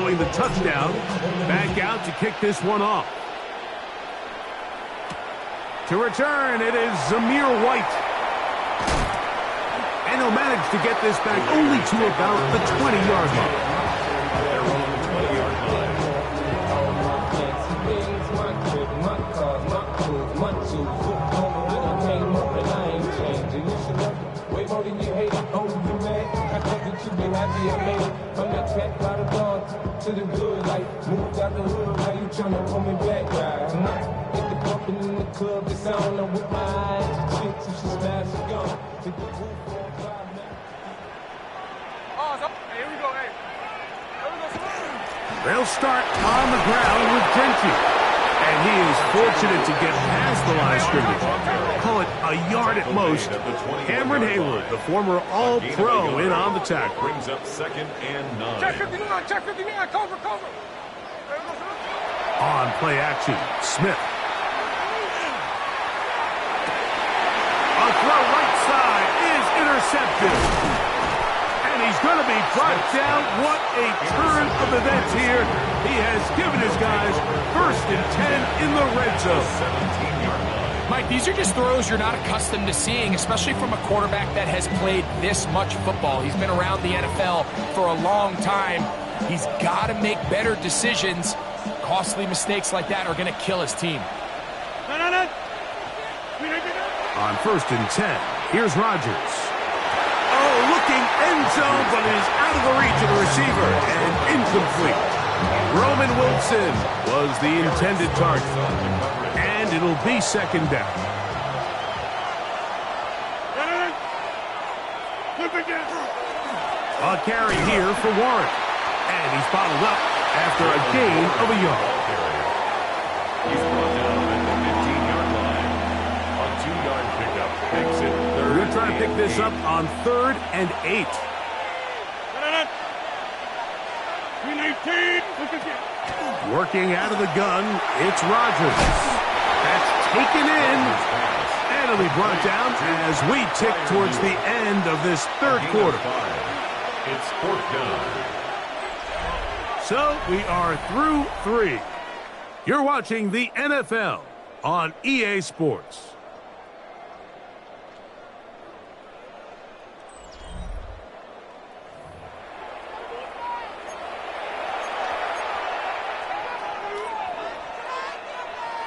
following the touchdown. Back out to kick this one off. To return, it is Zamir White. And he'll manage to get this back only to about the 20-yard line. From the track by the dawn to the good life. Moved out the hood, now you tryna pull me back, right? Get the bumping in the club, the sound I'm with my eyes. The chicks, if she smash, she gone. Hit the roof for 5 minutes. Hey, here we go, hey. They'll start on the ground with Denchi. And he is fortunate to get past the line of scrimmage. Call it a yard at most. Cameron Hayward, the former All-Pro, in on the tackle. Brings up 2nd and 9. Check 59, cover. On play action, Smith. A throw right side is intercepted. And he's going to be brought down. What a turn of events here. He has given his guys 1st and 10 in the red zone. Mike, these are just throws you're not accustomed to seeing, especially from a quarterback that has played this much football. He's been around the NFL for a long time. He's got to make better decisions. Costly mistakes like that are going to kill his team. On 1st and 10, here's Rodgers. Oh, looking end zone, but it is out of the reach of the receiver and incomplete. Roman Wilson was the intended target. And it'll be 2nd down. A carry here for Warren. And he's bottled up after a gain of a yard. He's brought down at the 15-yard line. A 2-yard pickup makes it 3rd. We're trying to pick this up on 3rd and 8. Working out of the gun, it's Rodgers. That's taken in. And it'll be brought down as we tick towards the end of this 3rd quarter. It's 4th down. So we are through 3. You're watching the NFL on EA Sports.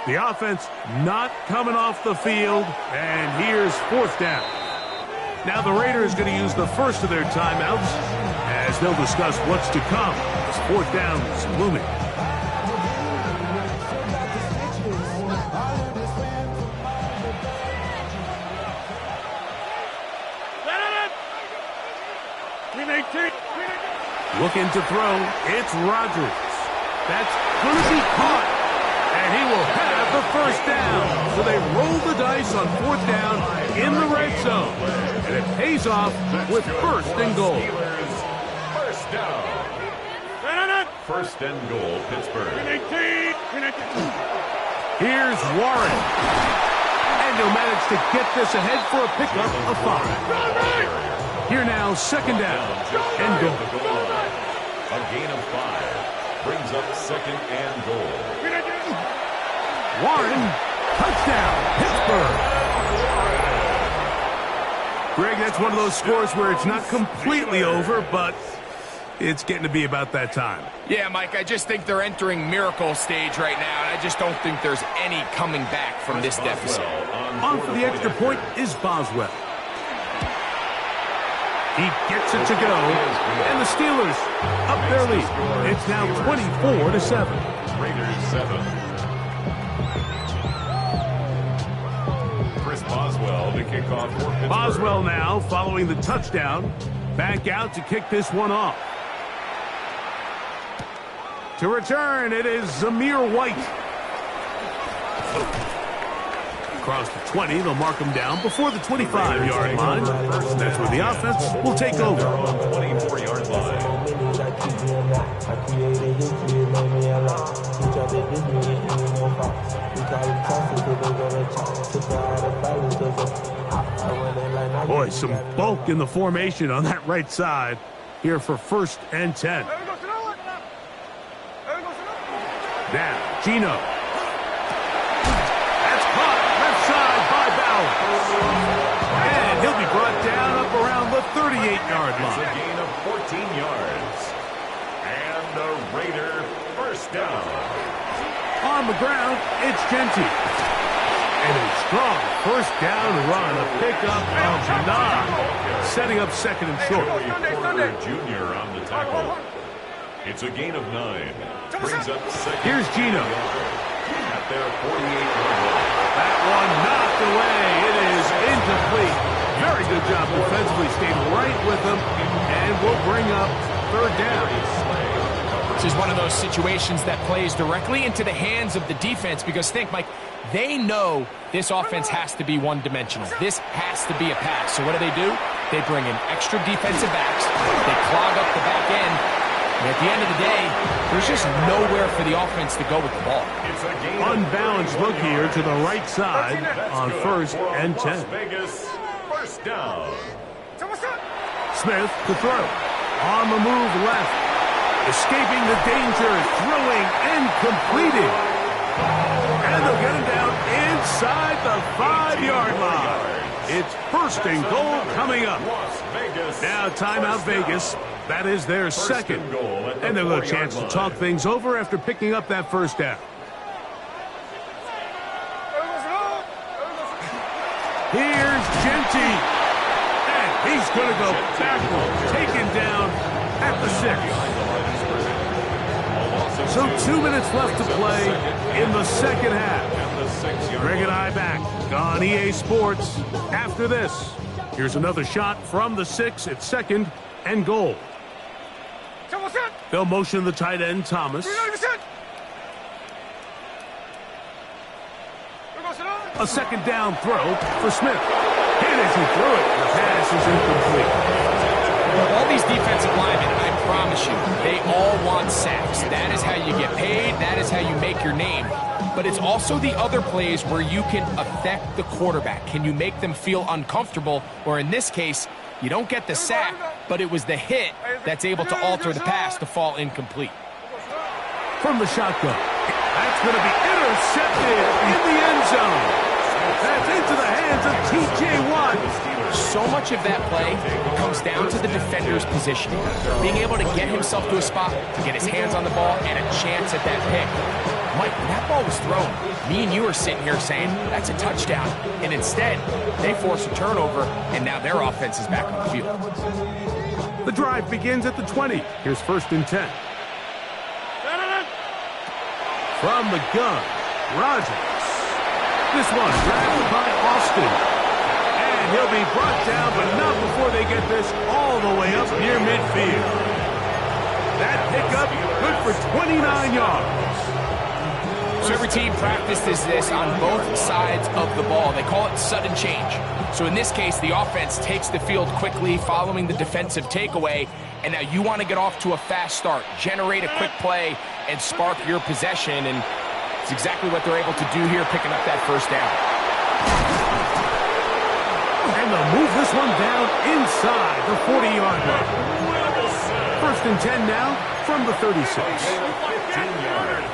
The offense not coming off the field, and here's 4th down. Now the Raiders going to use the first of their timeouts as they'll discuss what's to come as 4th down is looming. Looking to throw, it's Rodgers. That's going to be caught, and he will have the 1st down. So they roll the dice on 4th down in the red zone, and it pays off with 1st and goal. 1st down. 1st and goal, Pittsburgh. Here's Warren, and he'll manage to get this ahead for a pickup of 5. Here now, 2nd down and goal. A gain of 5 brings up 2nd and goal. Warren, touchdown, Pittsburgh. Greg, that's one of those scores where it's not completely over, but it's getting to be about that time. Yeah, Mike, I just think they're entering miracle stage right now, and I just don't think there's any coming back from this deficit. On for the extra point is Boswell. He gets it to go, and the Steelers up their lead. It's now 24-7. Raiders 7. Chris Boswell to kick off for Pittsburgh. Boswell now following the touchdown. Back out to kick this one off. To return, it is Zamir White. Across the 20, they'll mark him down before the 25-yard line. That's where the offense will take over. 24-yard line. Boy, some bulk in the formation on that right side here for 1st and 10. Now, Gino. That's caught left side by Bauer. And he'll be brought down up around the 38-yard It's a line. gain of 14 yards. And the Raider first down. On the ground, it's Genty. And a strong first down run, a pickup of 9, setting up second and short. Joey Porter Jr. on the tackle. It's a gain of 9. Brings up second. Here's Gino. At their 48-yard line. That one knocked away. It is incomplete. Very good job defensively. Stayed right with them. And will bring up third down. This is one of those situations that plays directly into the hands of the defense because think, Mike, they know this offense has to be one-dimensional. This has to be a pass. So what do? They bring in extra defensive backs. They clog up the back end. And at the end of the day, there's just nowhere for the offense to go with the ball. It's a gain of Unbalanced look here to the right side on first and 10. Las Vegas first down. Smith to throw. On the move left. Escaping the danger. Throwing and completing. And they'll get him down inside the 5-yard line. It's first and goal coming up. Las Vegas. Now timeout Vegas. That is their second. And they'll have a chance to talk things over after picking up that first down. Here's Genty. And he's going to go backwards. Taken down at the 6. So 2 minutes left to play in the second half. Greg and I back on EA Sports after this. Here's another shot from the 6 at second and goal. They'll motion the tight end, Thomas. A second down throw for Smith. Hit as he threw it. The pass is incomplete. All these defensive linemen, I promise you, they all want sacks. That is how you get paid. That is how you make your name. But it's also the other plays where you can affect the quarterback. Can you make them feel uncomfortable? Or in this case, you don't get the sack, but it was the hit that's able to alter the pass to fall incomplete. From the shotgun. That's going to be intercepted in the end zone. That's into the hands of T.J. Watt. So much of that play comes down to the defender's positioning. Being able to get himself to a spot, to get his hands on the ball, and a chance at that pick. Mike, when that ball was thrown, me and you are sitting here saying, that's a touchdown. And instead, they force a turnover, and now their offense is back on the field. The drive begins at the 20. Here's first and 10. From the gun, Rogers. This one grabbed by Austin. And he'll be brought down, but not before they get this all the way up near midfield. That pickup good for 29 yards. So every team practices this on both sides of the ball. They call it sudden change. So in this case, the offense takes the field quickly following the defensive takeaway. And now you want to get off to a fast start, generate a quick play, and spark your possession. And it's exactly what they're able to do here, picking up that first down. And they'll move this one down inside the 40-yard line. First and 10 now from the 36. 15 yards.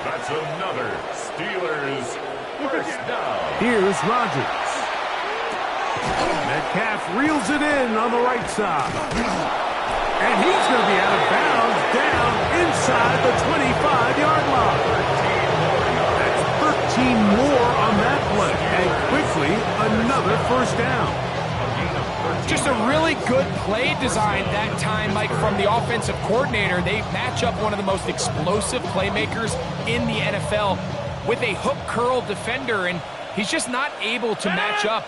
That's another Steelers first down. Here's Rogers. Metcalf reels it in on the right side. And he's going to be out of bounds down inside the 25-yard line. That's 13 more on that play. And quickly, another first down. Just a really good play design that time, Mike, from the offensive coordinator. They match up one of the most explosive playmakers in the NFL with a hook curl defender, and he's just not able to match up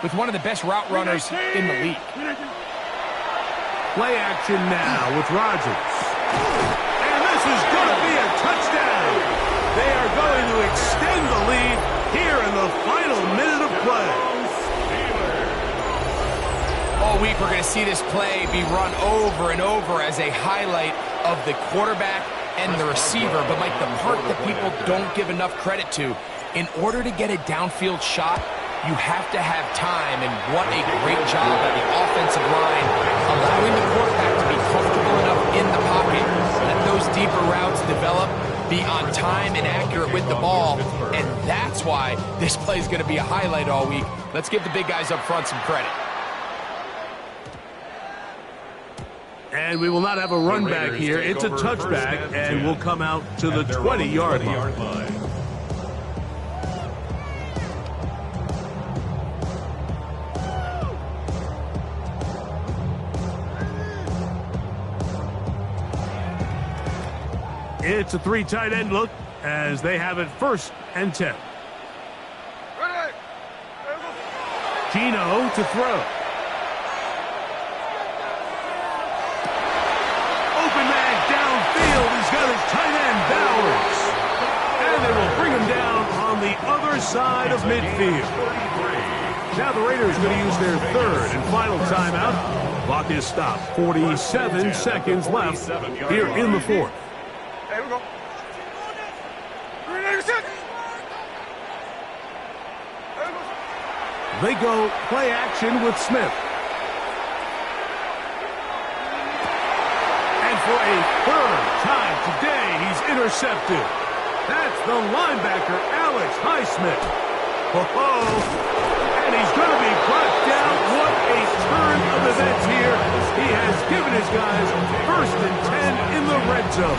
with one of the best route runners in the league. Play action now with Rogers. And this is going to be a touchdown. They are going to extend the lead here in the final minute of play. All week we're going to see this play be run over and over as a highlight of the quarterback and the receiver. But, Mike, the part that people don't give enough credit to, in order to get a downfield shot, you have to have time, and what a great job by the offensive line, allowing the quarterback to be comfortable enough in the pocket, let those deeper routes develop, be on time and accurate with the ball, and that's why this play is going to be a highlight all week. Let's give the big guys up front some credit. And we will not have a run back here. It's a touchback, and we'll come out to the 20-yard line. It's a 3 tight end look as they have it 1st and 10. Gino to throw. Open man downfield. He's got his tight end Bowers. And they will bring him down on the other side of midfield. Now the Raiders are going to use their 3rd and final timeout. Clock is stopped. 47 seconds left here in the 4th. There we go. They go play action with Smith. And for a 3rd time today, he's intercepted. That's the linebacker, Alex Highsmith. And he's going to be brought down. What a turn of events here. He has given his guys 1st and 10 in the red zone.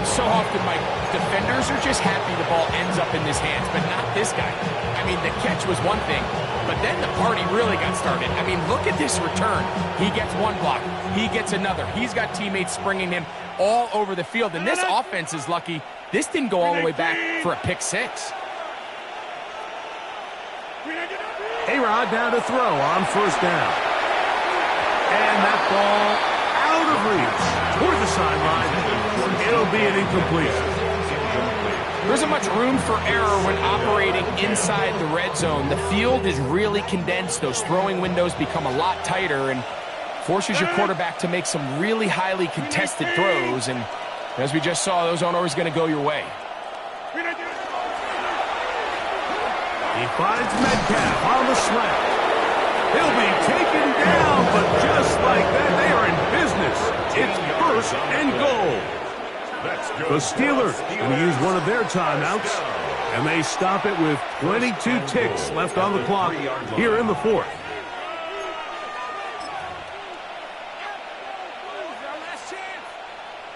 So often, Mike, defenders are just happy the ball ends up in his hands, but not this guy. I mean, the catch was one thing, but then the party really got started. I mean, look at this return. He gets one block. He gets another. He's got teammates springing him all over the field, and this offense is lucky. This didn't go all the way back for a pick 6. A-Rod down to throw on 1st down. And that ball out of reach toward the sideline. It'll be an incompletion. There isn't much room for error when operating inside the red zone. The field is really condensed. Those throwing windows become a lot tighter and forces your quarterback to make some really highly contested throws. And as we just saw, those aren't always going to go your way. He finds Metcalf on the slant. He'll be taken down, but just like that, they are in business. It's 1st and goal. The Steelers going to use one of their timeouts, and they stop it with 22 ticks left on the clock here in the 4th.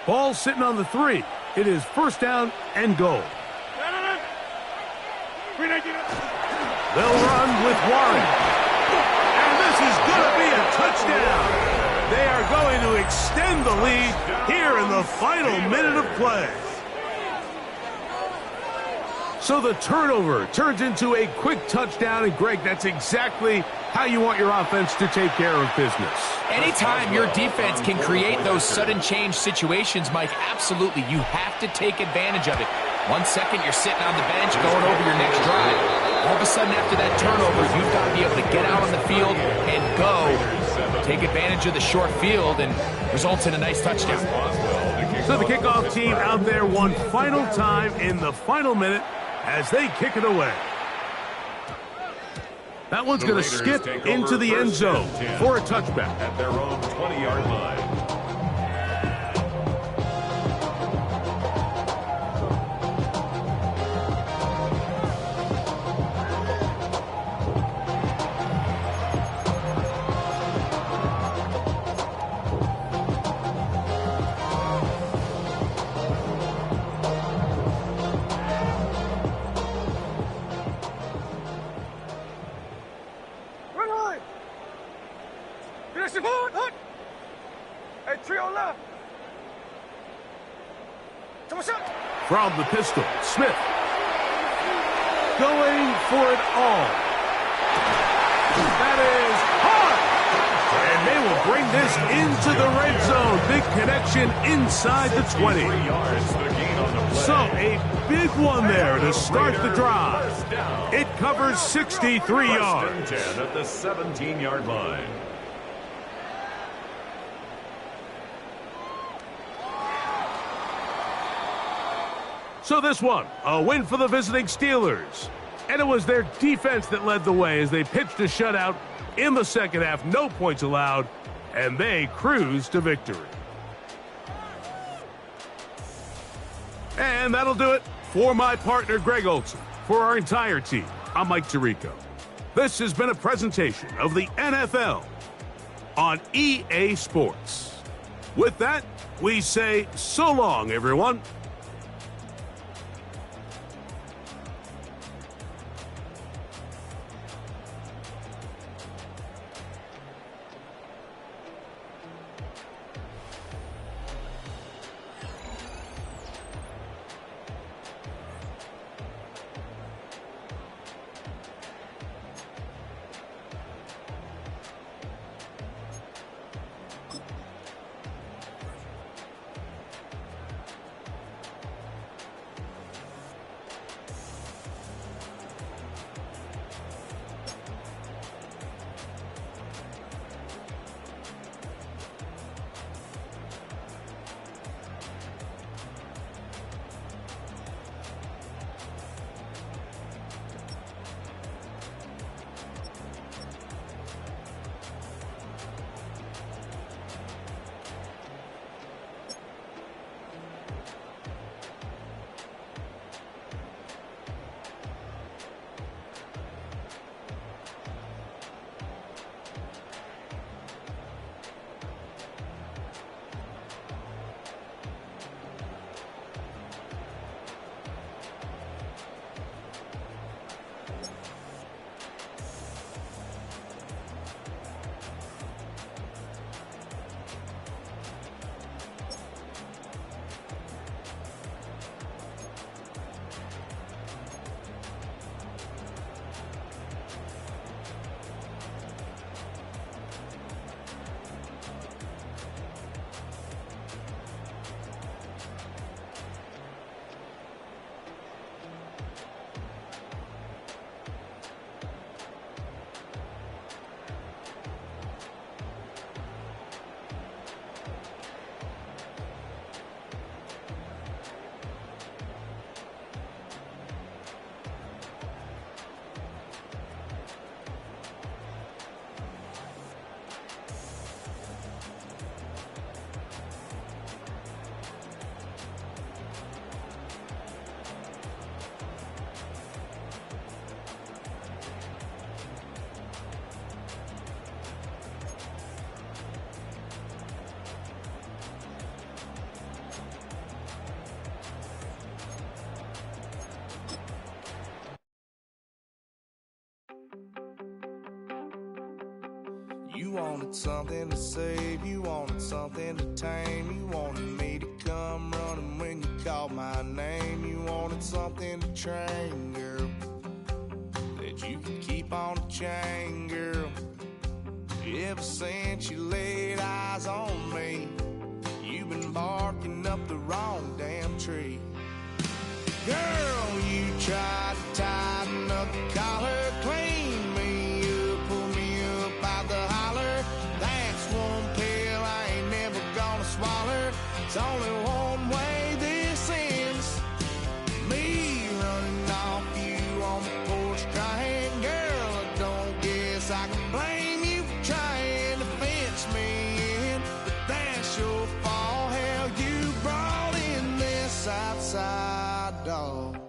Ball sitting on the 3. It is 1st down and goal. They'll run with Warren. And this is going to be a touchdown. They are going to extend the lead here in the final minute of play. So the turnover turns into a quick touchdown, and Greg, that's exactly how you want your offense to take care of business. Anytime your defense can create those sudden change situations, Mike, absolutely, you have to take advantage of it. 1 second, you're sitting on the bench going over your next drive. All of a sudden, after that turnover, you've got to be able to get out on the field and go. Take advantage of the short field and results in a nice touchdown. So the kickoff team out there one final time in the final minute as they kick it away. That one's going to skip into the end zone for a touchback. At their own 20-yard line. From the pistol, Smith going for it all. That is hard. And they will bring this into the red zone. Big connection inside the 20. So a big one there to start the drive. It covers 63 yards. 10 at the 17-yard line. So this one, a win for the visiting Steelers. And it was their defense that led the way as they pitched a shutout in the second half. No points allowed, and they cruised to victory. And that'll do it for my partner, Greg Olson. For our entire team, I'm Mike Tirico. This has been a presentation of the NFL on EA Sports. With that, we say so long, everyone. You wanted something to save, you wanted something to tame. You wanted me to come running when you called my name. You wanted something to train, girl, that you could keep on the chain, girl. Ever since you laid eyes on me, you've been barking up the wrong damn tree. Girl, you tried to tighten up the collar, clean me up, pull me up out the holler. That's one pill I ain't never gonna swallow. It's only one way this ends. Me running off you on the porch crying. Girl, I don't guess I can blame you for trying to fence me in, but that's your fault. Hell, you brought in this outside dog.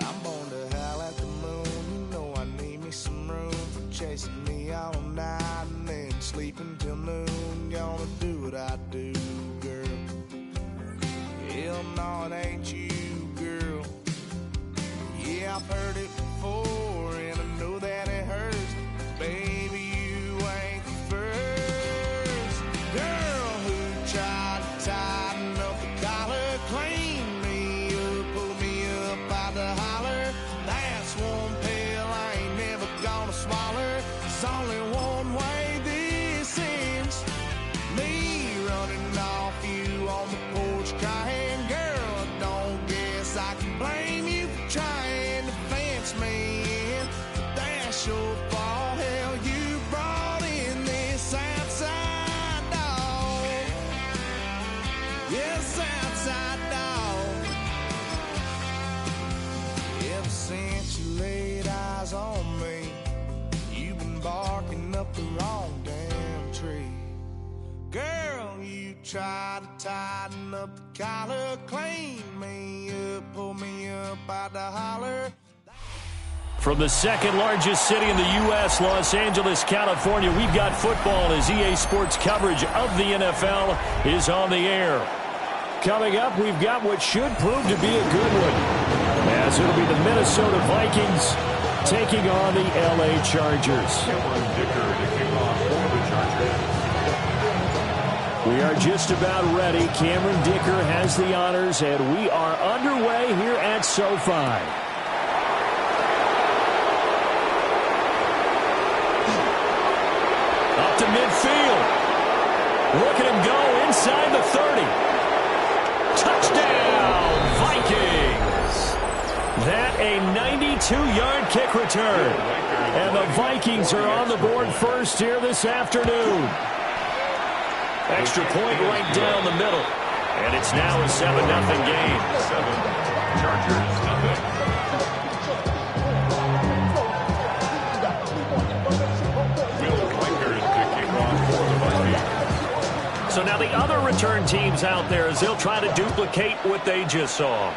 I'm born to howl at the moon. You know I need me some room for chasing me all night and then sleeping till noon. Gonna do what I do, girl. Hell no, it ain't you, girl. Yeah, I've heard it before and I know that it hurts. Baby, you ain't the first girl who tried to tighten up the collar, clean me up, pull me up out the holler. That's one pill I ain't never gonna swallow. There's only one way this ends. Me running off you on the porch crying. Girl, I don't guess I can blame you for trying to fence me in, but that's your fault. Hell, you brought in this outside dog. Yes, outside dog. Ever since you laid eyes on me, you've been barking up the wrong damn tree. Girl, you try to tighten up the collar, clean me up, pull me up by the holler. From the second largest city in the U.S., Los Angeles, California, we've got football as EA Sports coverage of the NFL is on the air. Coming up, we've got what should prove to be a good one, as it'll be the Minnesota Vikings taking on the L.A. Chargers. We are just about ready. Cameron Dicker has the honors, and we are underway here at SoFi. Up to midfield. Look at him go inside the 30. Touchdown, Vikings. That a 92-yard kick return. And the Vikings are on the board first here this afternoon. Extra point right down the middle. And it's now a 7-0 game. 7, Chargers, nothing. So now the other return teams out there as they'll try to duplicate what they just saw.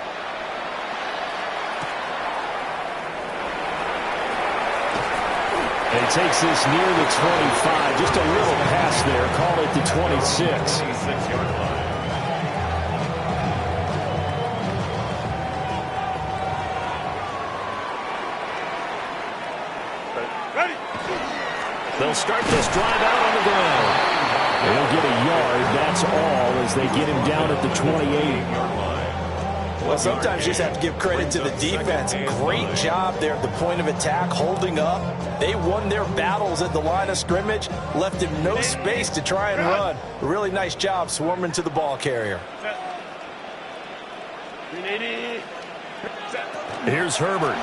And he takes this near the 25. Just a little pass there. Call it the 26. 26-yard line. They'll start this drive out on the ground. They'll get a yard, that's all, as they get him down at the 28-yard line. Well, sometimes you just have to give credit to the defense. Great job there at the point of attack, holding up. They won their battles at the line of scrimmage, left him no space to try and run. A really nice job swarming to the ball carrier. Here's Herbert.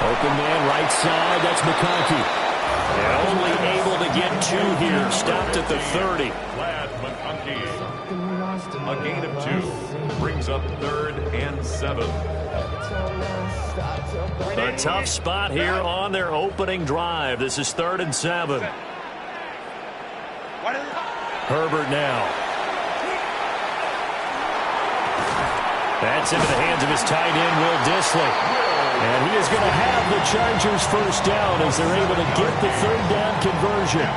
Open man right side, that's McConkey. And only able to get 2 here. Stopped at the 30. Glad McConkey. A gain of 2 brings up 3rd and 7. A tough spot here on their opening drive. This is 3rd and 7. Herbert now. That's into the hands of his tight end, Will Dissly. And he is going to have the Chargers first down as they're able to get the 3rd down conversion.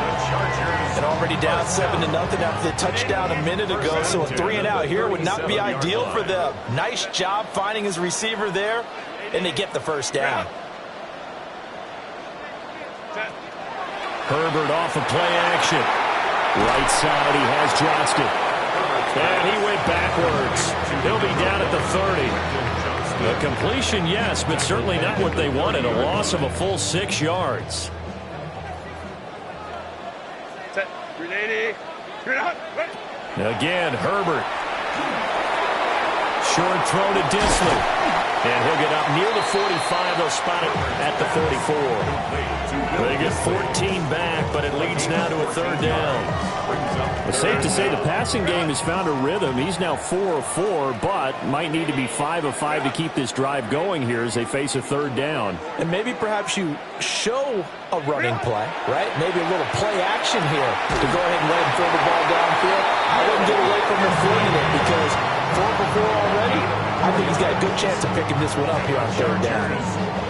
And already down 7-0 after the touchdown a minute ago, so a 3-and-out here would not be ideal for them. Nice job finding his receiver there, and they get the first down. Herbert off of play action. Right side, he has Johnston. And he went backwards. He'll be down at the 30. A completion, yes, but certainly not what they wanted. A loss of a full 6 yards. Again, Herbert. Short throw to Dissly. And he'll get up near the 45. They'll spot it at the 44. They get 14 back, but it leads now to a 3rd down. It's safe to say the passing game has found a rhythm. He's now 4 of 4, but might need to be 5 of 5 to keep this drive going here as they face a 3rd down. And maybe perhaps you show a running play, right? Maybe a little play action here to go ahead and let him throw the ball downfield. I wouldn't get away from him flinging it because 4 for 4 already. I think he's got a good chance of picking this one up here on 3rd down.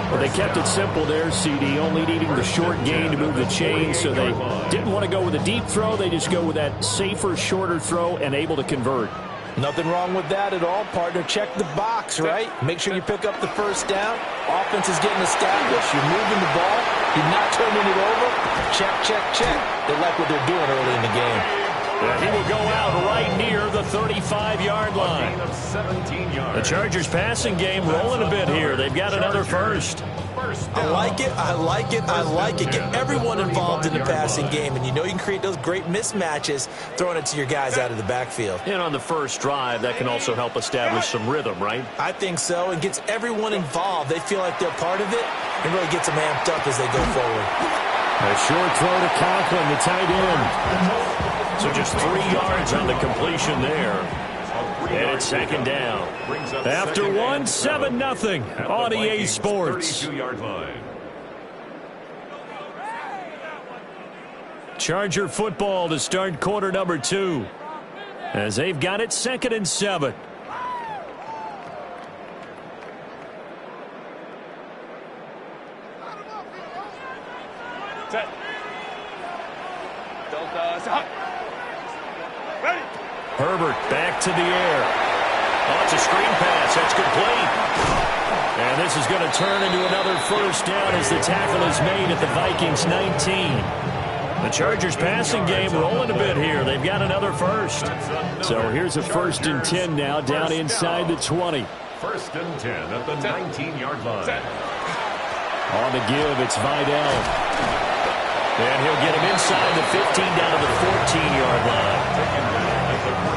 Well, they kept it simple there, CD, only needing the short gain to move the chain, so they didn't want to go with a deep throw. They just go with that safer, shorter throw and able to convert. Nothing wrong with that at all, partner. Check the box, right? Make sure you pick up the first down. Offense is getting established. You're moving the ball. You're not turning it over. Check, check, check. They like what they're doing early in the game. He will go out right near the 35-yard line. The Chargers passing game rolling a bit here. They've got another first. I like it. I like it. I like it. Get everyone involved in the passing game, and you know you can create those great mismatches throwing it to your guys out of the backfield. And on the first drive, that can also help establish some rhythm, right? I think so. It gets everyone involved. They feel like they're part of it and really gets them amped up as they go forward. A short throw to Conklin, the tight end. So just 3 yards on the completion there. And it's 2nd down. After 1, 7-0 on EA Sports. Charger football to start quarter number 2. As they've got it 2nd and 7. Set. Ready. Herbert back to the air. Oh, it's a screen pass. That's complete. And this is going to turn into another first down as the tackle is made at the Vikings 19. The Chargers passing game rolling a bit here. They've got another first. So here's a 1st and 10 now down inside the 20. 1st and 10 at the 19-yard line. On the give, it's Vidal. And he'll get him inside the 15 down to the 14-yard line.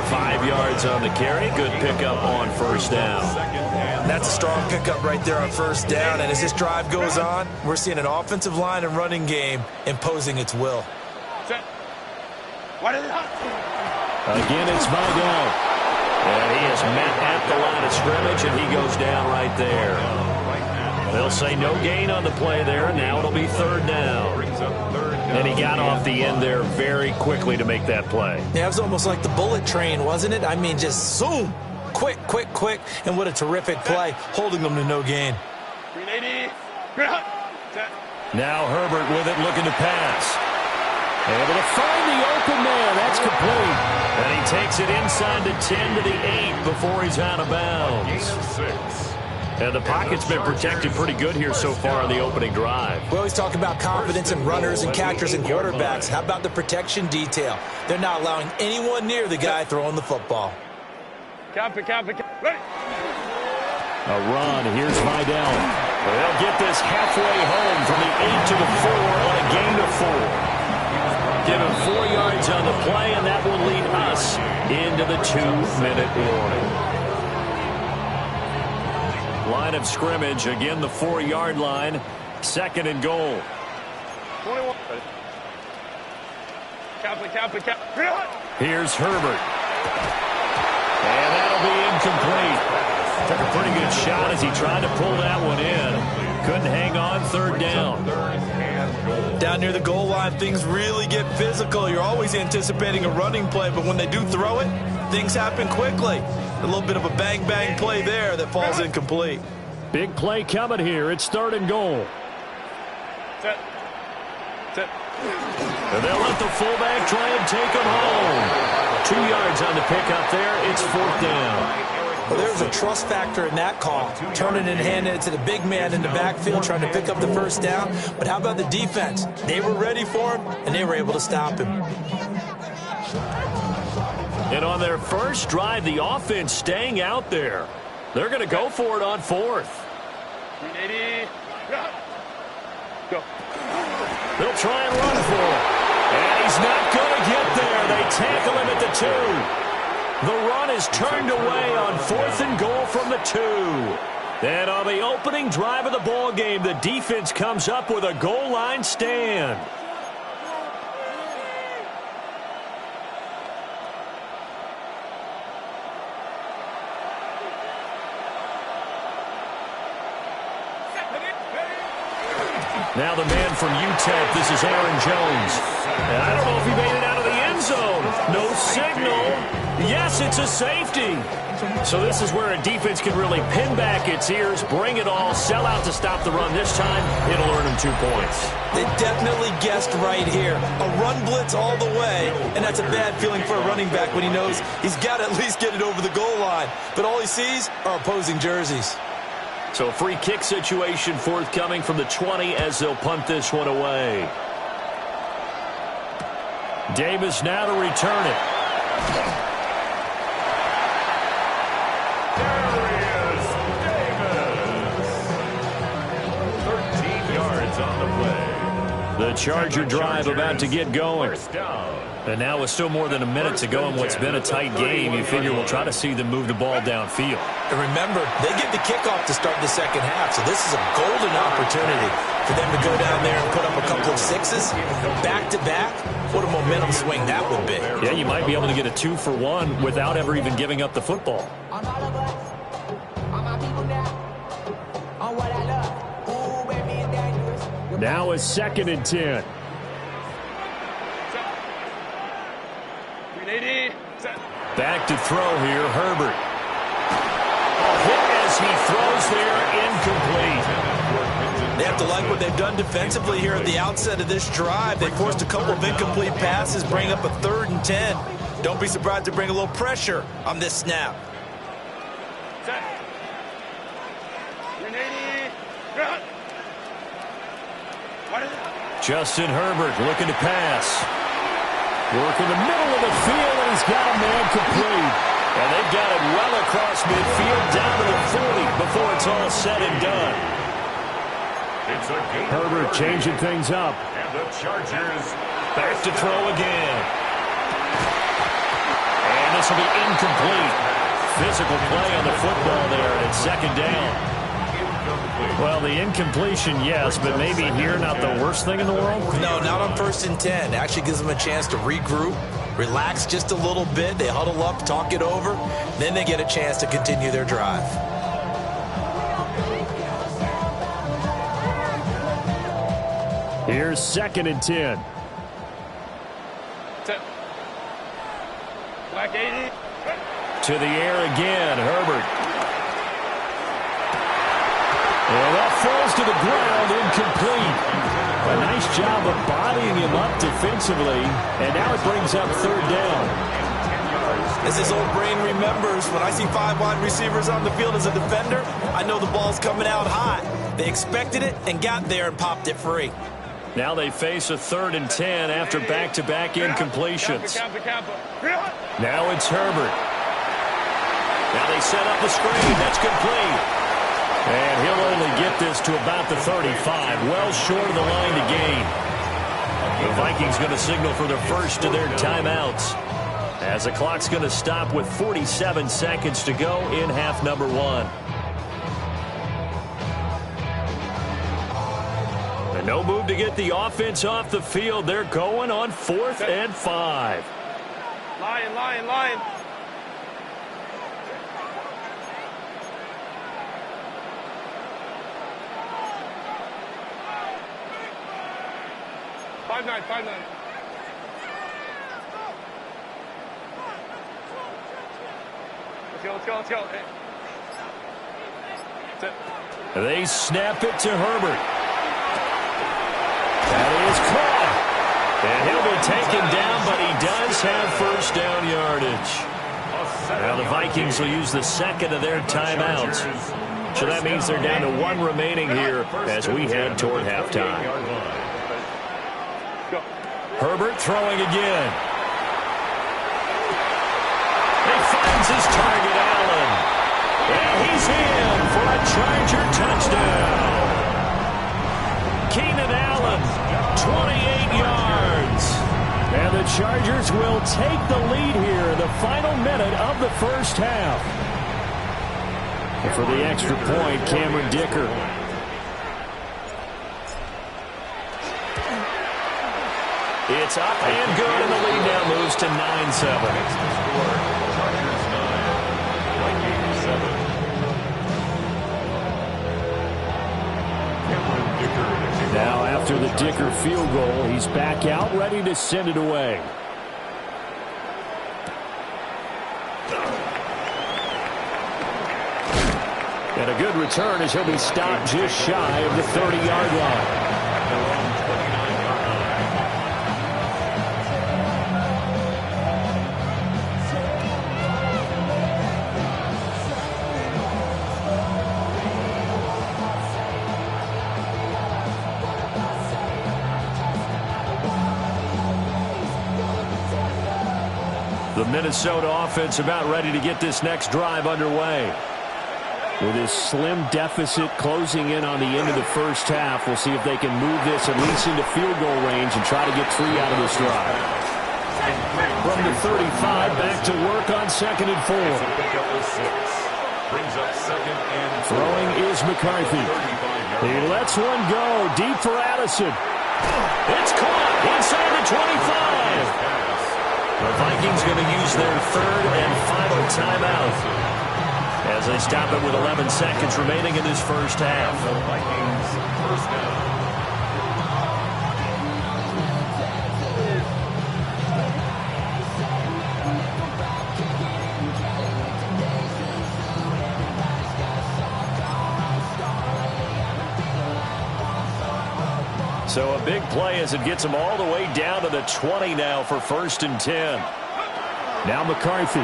5 yards on the carry. Good pickup on first down. That's a strong pickup right there on first down. And as this drive goes on, we're seeing an offensive line and running game imposing its will. Again, it's Vidal. And he is met at the line of scrimmage, and he goes down right there. They'll say no gain on the play there. Now it'll be 3rd down. And he got off the end there very quickly to make that play. Yeah, it was almost like the bullet train, wasn't it? I mean, just zoom. Quick, quick, quick. And what a terrific play, holding them to no gain. Now Herbert with it, looking to pass. Able to find the open man. That's complete. And he takes it inside the 10 to the 8 before he's out of bounds. And the pocket's been protected pretty good here so far on the opening drive. We always talk about confidence in runners and catchers and quarterbacks. How about the protection detail? They're not allowing anyone near the guy throwing the football. Ready. A run. Here's Vidal. They'll get this halfway home from the 8 to the 4 on a gain of 4. Give him 4 yards on the play, and that will lead us into the 2-minute warning. Line of scrimmage, again the 4-yard line, 2nd and goal. 21. Here's Herbert. And that'll be incomplete. Took a pretty good shot as he tried to pull that one in. Couldn't hang on, 3rd down. Down near the goal line, things really get physical. You're always anticipating a running play, but when they do throw it, things happen quickly. A little bit of a bang-bang play there that falls incomplete. Big play coming here. It's 3rd and goal. Set. And they'll let the fullback try and take him home. 2 yards on the pickup there. It's 4th down. Well, there's a trust factor in that call. Turning and handing it to the big man in the backfield, trying to pick up the first down. But how about the defense? They were ready for him, and they were able to stop him. And on their first drive, the offense staying out there. They're going to go for it on 4th. 380. Go. They'll try and run for it. And he's not going to get there. They tackle him at the 2. The run is turned away on 4th and goal from the 2. And on the opening drive of the ball game, the defense comes up with a goal line stand. Now the man from UTEP, this is Aaron Jones. And I don't know if he made it out of the end zone. No signal. Yes, it's a safety. So this is where a defense can really pin back its ears, bring it all, sell out to stop the run. This time, it'll earn them 2 points. They definitely guessed right here. A run blitz all the way, and that's a bad feeling for a running back when he knows he's got to at least get it over the goal line. But all he sees are opposing jerseys. So a free kick situation forthcoming from the 20 as they'll punt this one away. Davis now to return it. There he is, Davis. 13 yards on the play. The Charger drive about to get going. First down. And now with still more than a minute to go in what's been a tight game, you figure we'll try to see them move the ball downfield. And remember, they get the kickoff to start the second half, so this is a golden opportunity for them to go down there and put up a couple of sixes back-to-back. What a momentum swing that would be. Yeah, you might be able to get a 2-for-1 without ever even giving up the football. Now is 2nd and 10. 380. Set. Back to throw here, Herbert. Hit as he throws there, incomplete. They have to like what they've done defensively here at the outset of this drive. They forced a couple of incomplete passes, bring up a 3rd and 10. Don't be surprised to bring a little pressure on this snap. Set. 380. Run. What is it? Justin Herbert looking to pass. Work in the middle of the field, and he's got a man complete. And they've got it well across midfield, down to the 40 before it's all said and done. Herbert changing things up. And the Chargers Back to throw again. And this will be incomplete. Physical play on the football there, and it's 2nd down. Well, the incompletion, yes, but maybe here not the worst thing in the world? No, not on 1st and 10. Actually gives them a chance to regroup, relax just a little bit. They huddle up, talk it over. Then they get a chance to continue their drive. Here's 2nd and 10. Set. Black 80. To the air again, Herbert. Well, that falls to the ground, incomplete. A nice job of bodying him up defensively, and now it brings up 3rd down. As his old brain remembers, when I see 5 wide receivers on the field as a defender, I know the ball's coming out high. They expected it and got there and popped it free. Now they face a 3rd and 10 after back-to-back incompletions. Now it's Herbert. Now they set up a screen. That's complete. And he'll only get this to about the 35, well short of the line to gain. The Vikings going to signal for the first of their timeouts, as the clock's going to stop with 47 seconds to go in half number 1. And no move to get the offense off the field. They're going on 4th and 5. Lion. 5-9. Let's go. Hey. They snap it to Herbert. That is caught. And he'll be taken down, but he does have 1st down yardage. Now the Vikings will use the 2nd of their timeouts. So that means they're down to 1 remaining here as we head toward halftime. Herbert throwing again. He finds his target, Allen. And he's in for a Charger touchdown. Keenan Allen, 28 yards. And the Chargers will take the lead here in the final minute of the 1st half. And for the extra point, Cameron Dicker. It's up and good, and the lead now moves to 9-7. Now, after the Dicker field goal, he's back out, ready to send it away. And a good return as he'll be stopped just shy of the 30-yard line. The Minnesota offense about ready to get this next drive underway. With this slim deficit closing in on the end of the 1st half, we'll see if they can move this at least into field goal range and try to get 3 out of this drive. From the 35, back to work on 2nd and 4. Throwing is McCarthy. He lets one go deep for Addison. It's caught inside the 25. The Vikings going to use their 3rd and final timeout as they stop it with 11 seconds remaining in this 1st half. The Vikings 1st down. So a big play as it gets them all the way down to the 20 now for 1st and 10. Now McCarthy.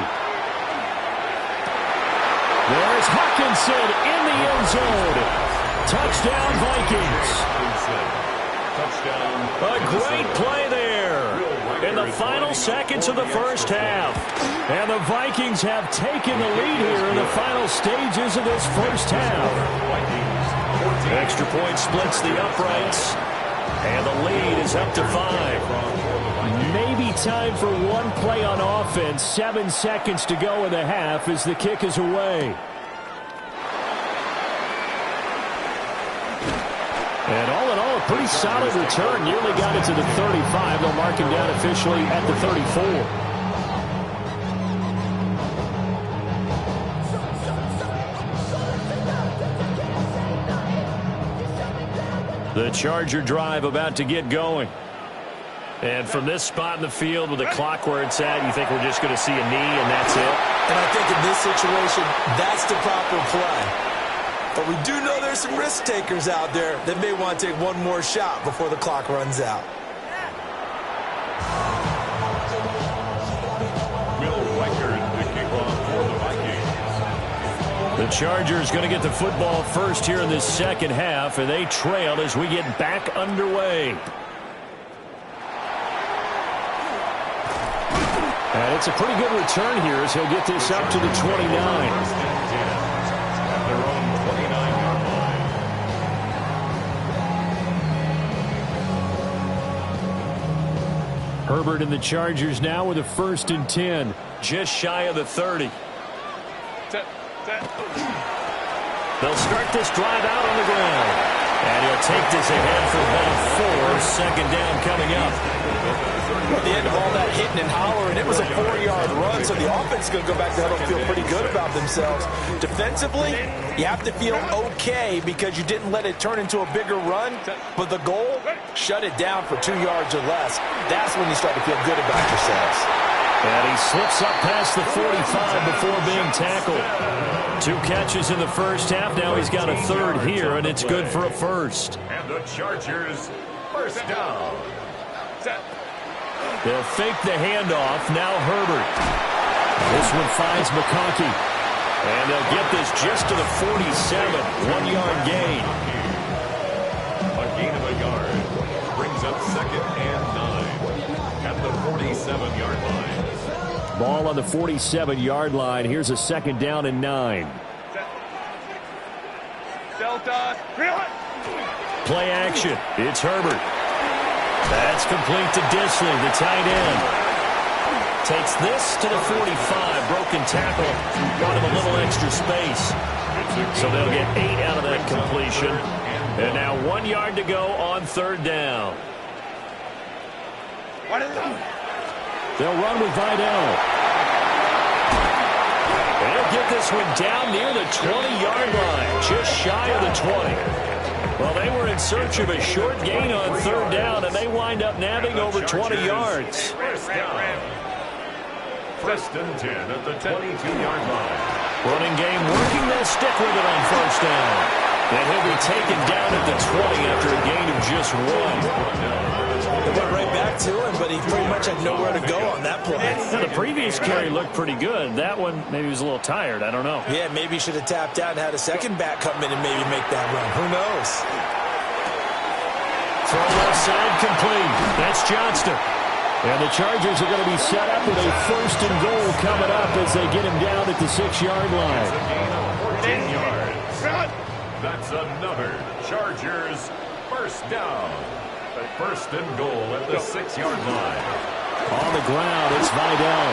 There's Hawkinson in the end zone. Touchdown, Vikings. A great play there in the final seconds of the first half. And the Vikings have taken the lead here in the final stages of this first half. Extra point splits the uprights. And the lead is up to 5. Maybe time for one play on offense. 7 seconds to go in the half as the kick is away. And all in all, a pretty solid return. Nearly got it to the 35. They'll mark him down officially at the 34. The Charger drive about to get going. And from this spot in the field with the clock where it's at, you think we're just going to see a knee and that's it? And I think in this situation, that's the proper play. But we do know there's some risk takers out there that may want to take one more shot before the clock runs out. The Chargers going to get the football first here in this second half, and they trail as we get back underway. And it's a pretty good return here as he'll get this up to the 29. Herbert and the Chargers now with a 1st and 10. Just shy of the 30. They'll start this drive out on the ground. And he'll take this ahead for about 4. Second down coming up. At the end of all that hitting and hollering, it was a 4-yard run, so the offense is going to go back to huddle and feel pretty good about themselves. Defensively, you have to feel okay because you didn't let it turn into a bigger run, but the goal, shut it down for 2 yards or less. That's when you start to feel good about yourselves. And he slips up past the 45 before being tackled. 2 catches in the first half. Now he's got a 3rd here, and it's good for a 1st. And the Chargers, 1st down. They'll fake the handoff. Now Herbert. This one finds McConkey. And they'll get this just to the 47. 1-yard gain. A gain of a yard. Brings up 2nd and 9. At the 47-yard line. Ball on the 47-yard line. Here's a 2nd down and 9. Delta. Play action. It's Herbert. That's complete to Disley, the tight end. Takes this to the 45. Broken tackle. Brought him a little extra space. So they'll get 8 out of that completion. And now 1 yard to go on 3rd down. They'll run with Vidal. And he'll get this one down near the 20-yard line. Just shy of the 20. Well, they were in search of a short gain on 3rd down, and they wind up nabbing over 20 yards. 1st and 10 at the 22-yard line. Running game working. They'll stick with it on 1st down. And he'll be taken down at the 20 after a gain of just 1. It went right back to him, but he pretty much had nowhere to go on that play. Now, the previous carry looked pretty good. That one, maybe he was a little tired. I don't know. Yeah, maybe he should have tapped out and had a second back come in and maybe make that run. Who knows? Throw left side complete. That's Johnston. And the Chargers are going to be set up with a 1st and goal coming up as they get him down at the 6-yard line. 14 yards. That's another Chargers 1st down. 1st and goal at the 6-yard line. On the ground, it's Vidal.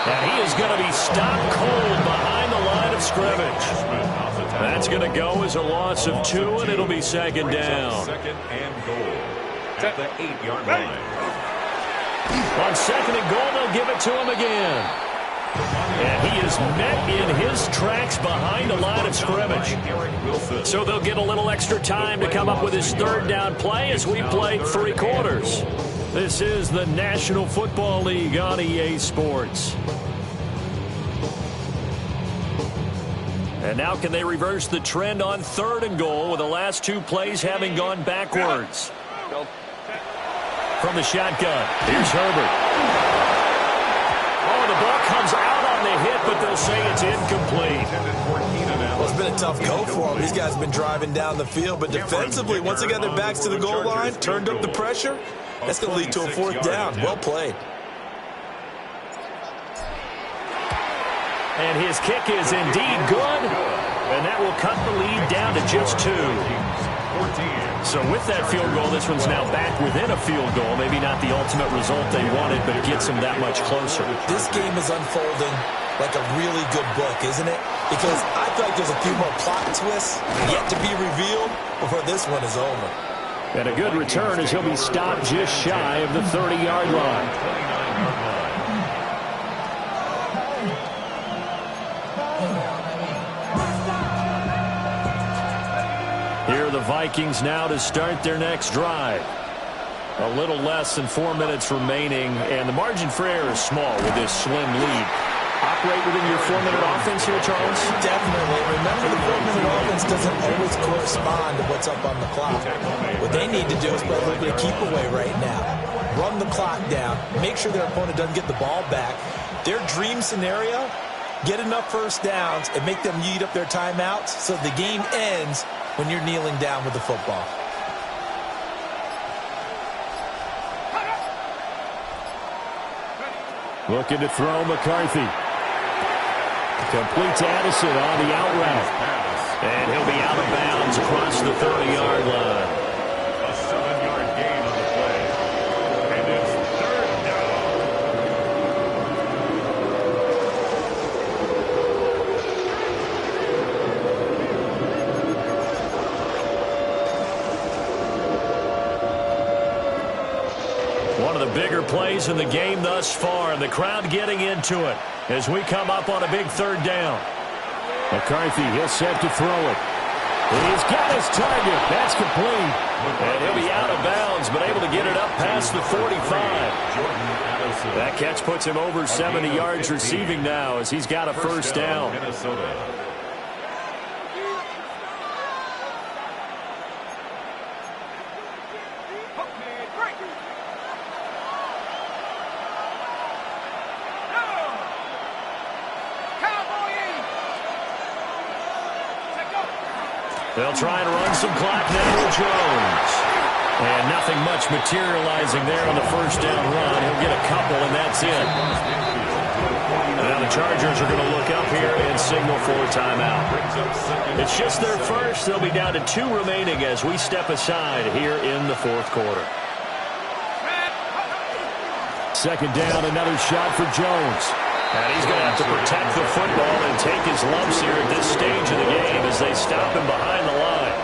And he is going to be stopped cold behind the line of scrimmage. That's going to go as a loss of 2, and it'll be 2nd down. 2nd and goal at the 8-yard line. On 2nd and goal, they'll give it to him again. And he is met in his tracks behind the line of scrimmage. So they'll get a little extra time to come up with his 3rd down play as we play 3 quarters. This is the National Football League on EA Sports. And now can they reverse the trend on 3rd and goal with the last 2 plays having gone backwards? From the shotgun, here's Herbert. Oh, the ball comes out on the hit, but they'll say it's incomplete. Well, it's been a tough go for them. These guys have been driving down the field, but defensively, once they got their backs to the goal line, turned up the pressure, that's going to lead to a fourth down. Well played. And his kick is indeed good, and that will cut the lead down to just 2. So with that field goal, this one's now back within a field goal. Maybe not the ultimate result they wanted, but it gets them that much closer. This game is unfolding like a really good book, isn't it? Because I feel like there's a few more plot twists yet to be revealed before this one is over. And a good return as he'll be stopped just shy of the 30-yard line. Here are the Vikings now to start their next drive. A little less than 4 minutes remaining, and the margin for error is small with this slim lead. Operate within your 4-minute offense here, Charles? Definitely. Remember, the 4-minute offense doesn't always correspond to what's up on the clock. What they need to do is play a little bit of keep away right now. Run the clock down. Make sure their opponent doesn't get the ball back. Their dream scenario, get enough first downs and make them eat up their timeouts so the game ends when you're kneeling down with the football. Looking to throw McCarthy. Complete to Addison on the out route. And he'll be out of bounds across the 30-yard line. A 7-yard gain on the play. And it's 3rd down. One of the bigger plays in the game thus far, and the crowd getting into it as we come up on a big 3rd down. McCarthy, he'll set to throw it. He's got his target. That's complete. And he'll be out of bounds, but able to get it up past the 45. That catch puts him over 70 yards receiving now as he's got a first down. Minnesota. They'll try and run some clock now with Jones. And nothing much materializing there on the first down run. He'll get a couple, and that's it. And now the Chargers are going to look up here and signal for a timeout. It's just their first. They'll be down to 2 remaining as we step aside here in the 4th quarter. 2nd down, another shot for Jones. And he's going to have to protect the football and take his lumps here at this stage of the game as they stop him behind the line.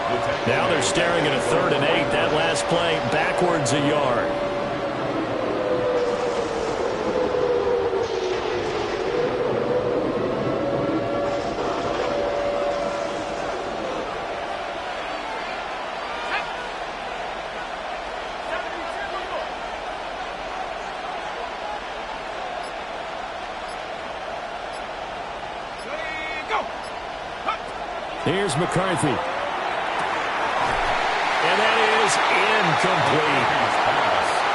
Now they're staring at a 3rd and 8. That last play backwards a yard. Here's McCarthy. And that is incomplete.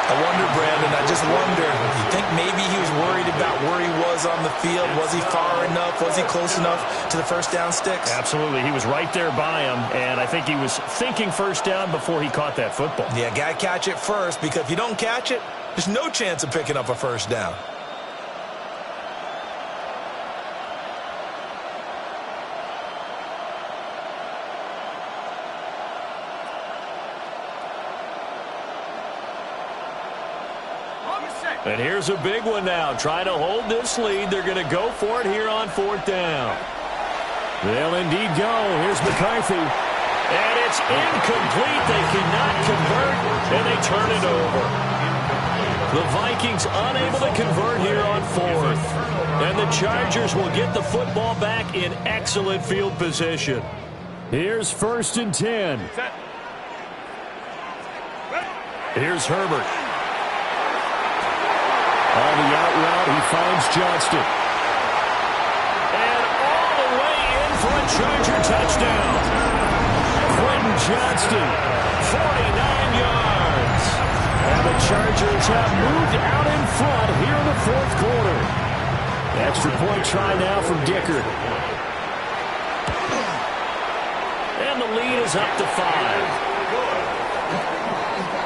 I wonder, Brandon, I just wonder, you think maybe he was worried about where he was on the field? Was he far enough? Was he close enough to the first down sticks? Absolutely. He was right there by him, and I think he was thinking first down before he caught that football. Yeah, got to catch it first, because if you don't catch it, there's no chance of picking up a first down. And here's a big one now. Trying to hold this lead. They're going to go for it here on 4th down. They'll indeed go. Here's McCarthy. And it's incomplete. They cannot convert, and they turn it over. The Vikings unable to convert here on 4th. And the Chargers will get the football back in excellent field position. Here's 1st and 10. Here's Herbert. On the out route, he finds Johnston. And all the way in for a Charger touchdown. Quentin Johnston, 49 yards. Chargers have moved out in front here in the fourth quarter. Extra point try now from Dicker. And the lead is up to 5.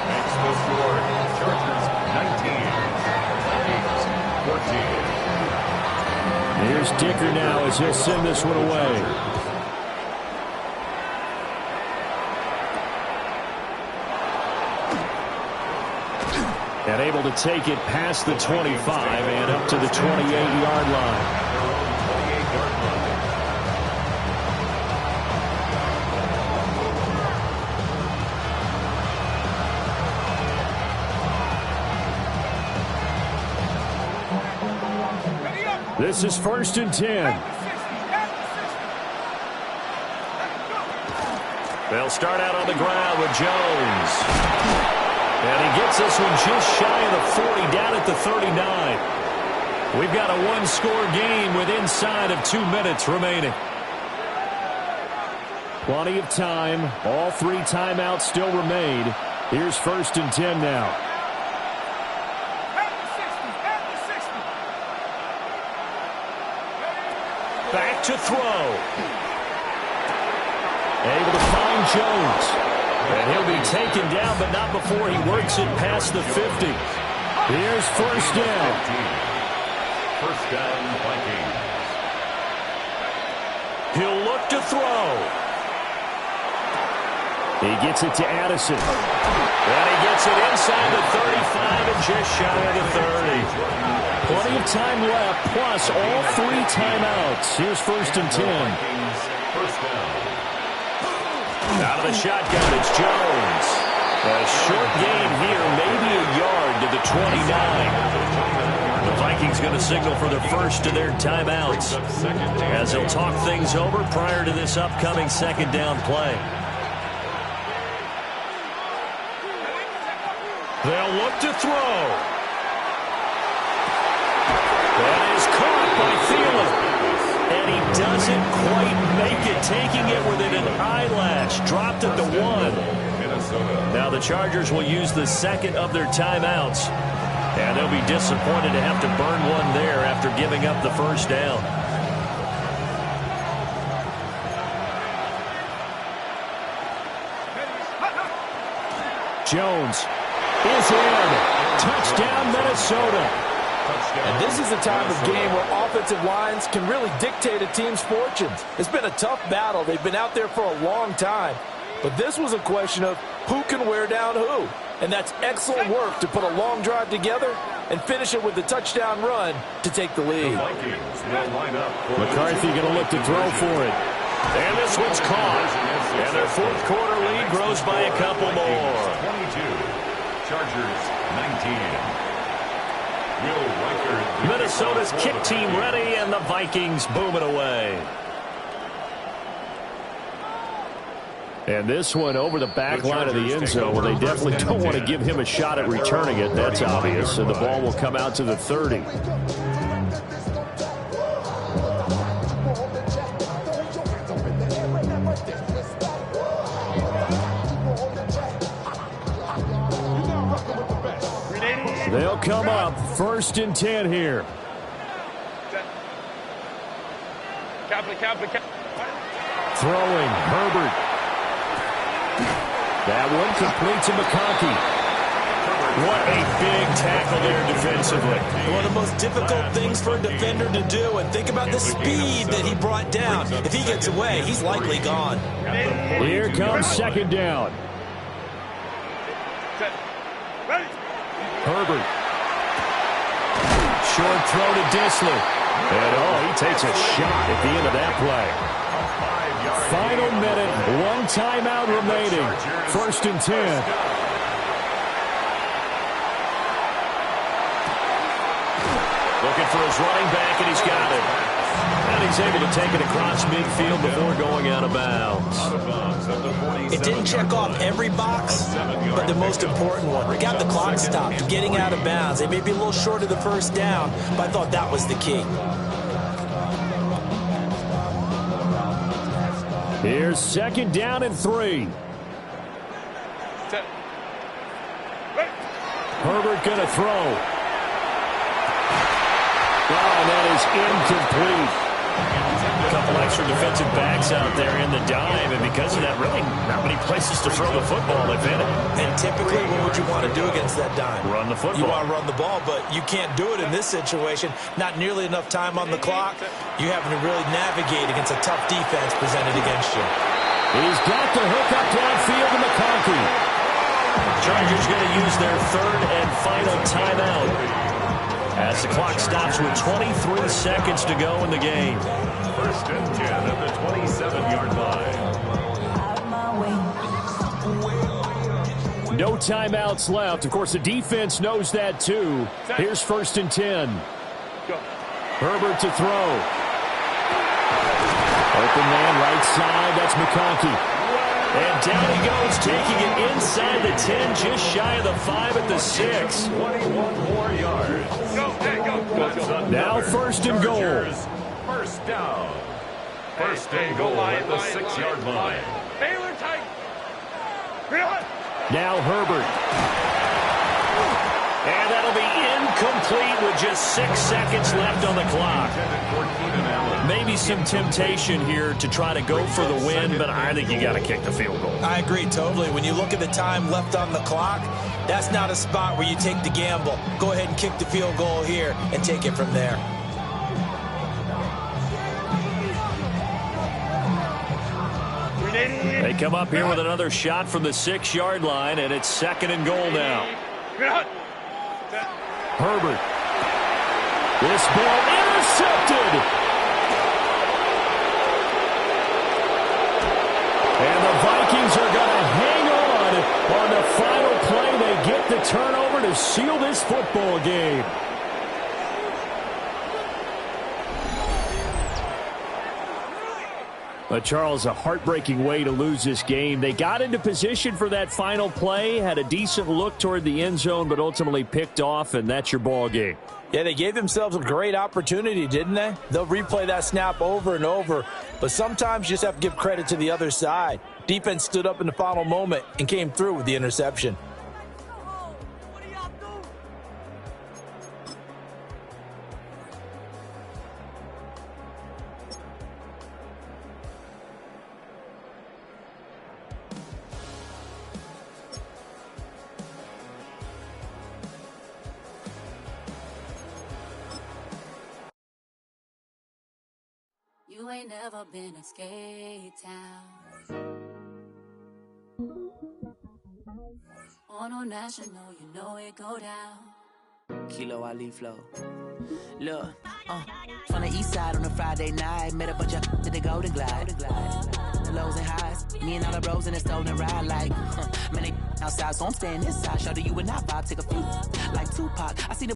Makes the score. Chargers 19. Vikings 14. Here's Dicker now as he'll send this one away. And able to take it past the 25 and up to the 28-yard line. This is 1st and 10. They'll start out on the ground with Jones. And he gets this one just shy of the 40, down at the 39. We've got a one-score game with inside of 2 minutes remaining. Plenty of time. All 3 timeouts still remain. Here's 1st and 10 now. Back to throw. Able to find Jones. And he'll be taken down, but not before he works it past the 50. Here's 1st down. 1st down, Vikings. He'll look to throw. He gets it to Addison. And he gets it inside the 35 and just shy of the 30. Plenty of time left, plus all 3 timeouts. Here's 1st and 10. First down. Out of the shotgun, it's Jones. A short gain here, maybe a yard to the 29. The Vikings going to signal for the first of their timeouts as they'll talk things over prior to this upcoming 2nd down play. They'll look to throw. That is caught by Thielen. And he doesn't quite make it, taking it within an eyelash. Dropped at the 1. Now the Chargers will use the 2nd of their timeouts. And they'll be disappointed to have to burn one there after giving up the 1st down. Jones is in. Touchdown, Minnesota. And this is a time of game where offensive lines can really dictate a team's fortunes. It's been a tough battle. They've been out there for a long time. But this was a question of who can wear down who. And that's excellent work to put a long drive together and finish it with the touchdown run to take the lead. McCarthy going to look to throw for it. And this one's caught. And their 4th quarter lead grows by a couple more. 22. Chargers 19. Minnesota's kick team ready, and the Vikings boom it away. And this one over the back line of the end zone, where they definitely don't want to give him a shot at returning it. That's obvious. And the ball will come out to the 30. They'll come up 1st and 10 here. Throwing, Herbert. That one complete to McConkey. What a big tackle there defensively. One of the most difficult things for a defender to do, and think about the speed that he brought down. If he gets away, he's likely gone. Here comes 2nd down. Herbert. Short throw to Dissler. And, he takes a shot at the end of that play. Final minute, 1 timeout remaining. 1st and 10. Looking for his running back, and he's got it. And he's able to take it across midfield before going out of bounds. It didn't check off every box, but the most important one. Got the clock stopped, getting out of bounds. They may be a little short of the 1st down, but I thought that was the key. Here's 2nd down and 3. Herbert going to throw. Oh, that is incomplete. A couple extra defensive backs out there in the dime, and because of that, really not many places to throw the football, if any. And typically, what would you want to do against that dime? Run the football. You want to run the ball, but you can't do it in this situation. Not nearly enough time on the clock. You're having to really navigate against a tough defense presented against you. He's got the hook up downfield to McConkey. Chargers going to use their third and final timeout as the clock stops with 23 seconds to go in the game. First and 10 at the 27-yard line. No timeouts left. Of course, the defense knows that too. Here's first and 10. Herbert to throw. Open man right side. That's McConkey. And down he goes, taking it inside the 10, just shy of the 5 at the 6. 21 more yards. Go. Now first and goal. Chargers, first down. First and goal at the 6-yard line. Baylor tight. Now Herbert. And that'll be incomplete with just 6 seconds left on the clock. Maybe some temptation here to try to go for the win, but I think you got to kick the field goal. I agree totally. When you look at the time left on the clock, that's not a spot where you take the gamble. Go ahead and kick the field goal here and take it from there. They come up here with another shot from the 6-yard line, and it's second and goal now. Herbert. This ball intercepted. And the Vikings are going to hang on the final play. They get the turnover to seal this football game. But Charles, a heartbreaking way to lose this game. They got into position for that final play, had a decent look toward the end zone, but ultimately picked off, and that's your ball game. Yeah, they gave themselves a great opportunity, didn't they? They'll replay that snap over and over, but sometimes you just have to give credit to the other side. Defense stood up in the final moment and came through with the interception. You ain't never been a skate town. On a national, you know it go down. Kilo Ali flow. Look, from the east side on a Friday night, met a bunch of to the Golden Glide. The lows and highs, me and all the bros in the stolen ride like, man, they outside, so I'm staying inside. Show you and I vibe, take a few like Tupac. I see the